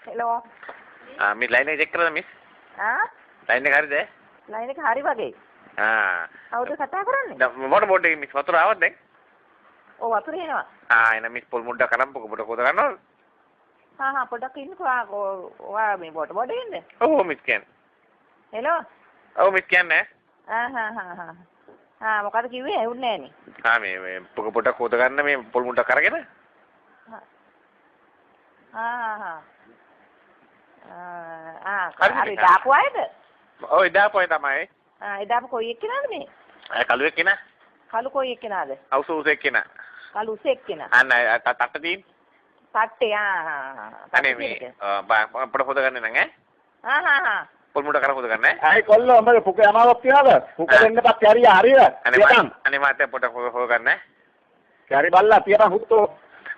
Hello. Miss line එක check කරලා miss. line එක හරිද? line එක හරි වගේ. කවුද කතා කරන්නේ? මොන බෝඩ් එකේ මිස් වතුර ආවද දැන්? ඔව් වතුර එනවා. එන මිස් පොල් මුඩක් කරම්පුක පොඩ කොද ගන්නවද? පොඩක් ඉන්නකෝ. ඔයා මේ බෝඩ් ඉන්නේ? ඔව් මිස් කියන්නේ. Hello. ඔව් මිස් කියන්නේ. මොකද කිව්වේ? ඇහුන්නේ නෑනේ. මේ පොඩක් කොද ගන්න මේ පොල් මුඩක් අරගෙන. හරි දාපු අයද? ඔව් දාපු අය තමයි. දාපු කොයි එක්කෙනාද මේ? කළු එක්කෙනා. කළු කොයි එක්කෙනාද? අවුස එක්කෙනා. කළු උස එක්කෙනා. අන්න තට්ට තියෙන. තට්ටේ අනේ මේ අපිට හොද ගන්න නං ඈ. පොල් මුඩ කර හොද ගන්න ඈ. අය කොල්ලෝ උඹ පුක යමාවක් තියනද? පුක දෙන්නපත් කැරිය හරියද? අනේ මාත්‍ය පොඩ හොද ගන්න ඈ. කැරි බල්ලා තියපන් හුත්තෝ.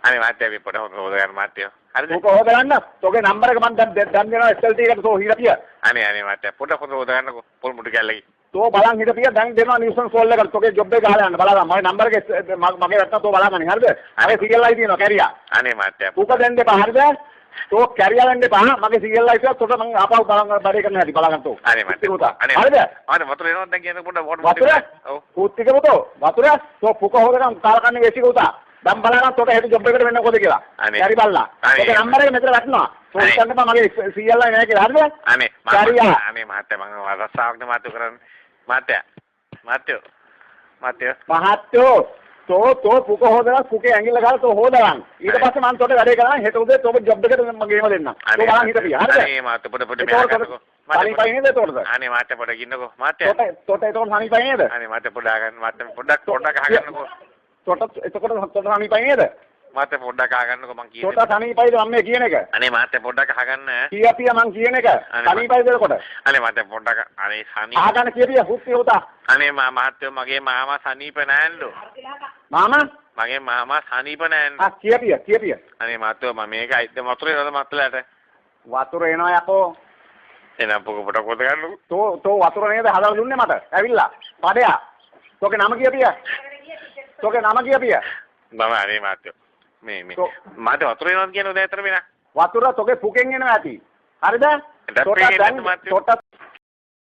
අනේ මාත්‍ය අපි පොඩ හොද ගන්න මාත්‍ය. හරිද? පුක හොද ගන්න. තෝගේ නම්බර එක මන් දැන් දෙනවා SLT එකට තෝ හිලා තිය. අනේ මාත්‍ය පොඩ හොද ගන්නකො පොල් මුඩ කැල්ලගේ. තෝ බලන් හිටපිය දැන් දෙනවා නිව්සන් කෝල් එකට තෝගේ ජොබ් එක ගහලා යන්න බලන්න මගේ නම්බර එක මගේ වැට්ටා තෝ බලගන්න හරිද? මගේ CLI තියෙනවා කැරියා. අනේ මාත්‍ය පුක දෙන්න එපා හරිද? තෝ කැරියා වෙන්න එපා මගේ CLI එක තොට මං ආපහු බලන් බඩේ කරන්න හැටි බලගන්න තෝ. අනේ මාත්‍ය. හරිද? අනේ වතුර එනවද දැන් කියන පොඩ වතුර? ඔව්. කුත්තික පුතෝ වතුර තෝ පුක හොදගම් කාලකන්නේ වෙසික උතා. දැන් බලන්න තොට හෙට ජොබ් එකට වෙන්න කොහෙද කියලා. කැරි බල්ලා. ඔගේ නම්බර එක මෙතන වැටෙනවා. තෝ හිතන්න එපා මගේ CLI නෑ කියලා හරිද? අනේ අනේ මාත්‍ය මං රස්සාවක් නේ මාත්‍ය කරන්නේ. මහත්තයෝ තෝ පුක හොදලා පුකේ ඇඟිල්ල ගාලා තෝ හොදගන්න. ඊට පස්සේ මම තොට වැඩේ කරනවා හෙට උදේ තෝ ජොබ් එකට මගේම දෙන්නම්. තෝ බලන් හිටපිය. හරිද? අනේ මාත්‍ය පොඩ මෙහා ගන්නකෝ. සනීපයි නේද තොටද? අනේ මාත්‍ය පොඩ ගින්නකෝ. මාත්‍ය. තොට ඒතකොට සනීපයි නේද? අනේ මාත්‍ය පොඩ ගන්න මාත්‍ය පොඩක් අහගන්නකෝ. තොට එතකොට තොට සනීපයි නේද? මාත්‍ය පොඩ්ඩක් අහගන්නකෝ මං කියන්නේ. තොට සනීපයිද මම මේ කියන එක? අනේ මාත්‍ය පොඩ්ඩක් අහගන්න. කීයපිය මං කියන එක? සනීපයිද එතකොට? අනේ මාත්‍ය පොඩ්ඩක් අනේ සනීප. අහගන්න කීයපිය හුත්ති උතා. අනේ මාත්‍ය මගේ මාමා සනීප නෑන්ලු. මාමා? මගේ මාමා සනීප නෑන්ලු. කීයපිය? අනේ මාත්‍ය මම මේකයි වතුර එනවද මත්තලට? වතුර එනවා යකෝ. එනම් පොඩ කොද ගන්නකෝ. තෝ වතුර නේද හදලා දුන්නේ මට? ඇවිල්ලා. පඩයා. තෝගේ නම කීයපිය? තෝගේ නම කීයපිය? මම අනේ මාත්‍ය මේ මාත් වතුර එනවද කියනෝද ඇතර වෙනා වතුර තෝගේ පුකෙන් එනවා ඇති හරිද? තොට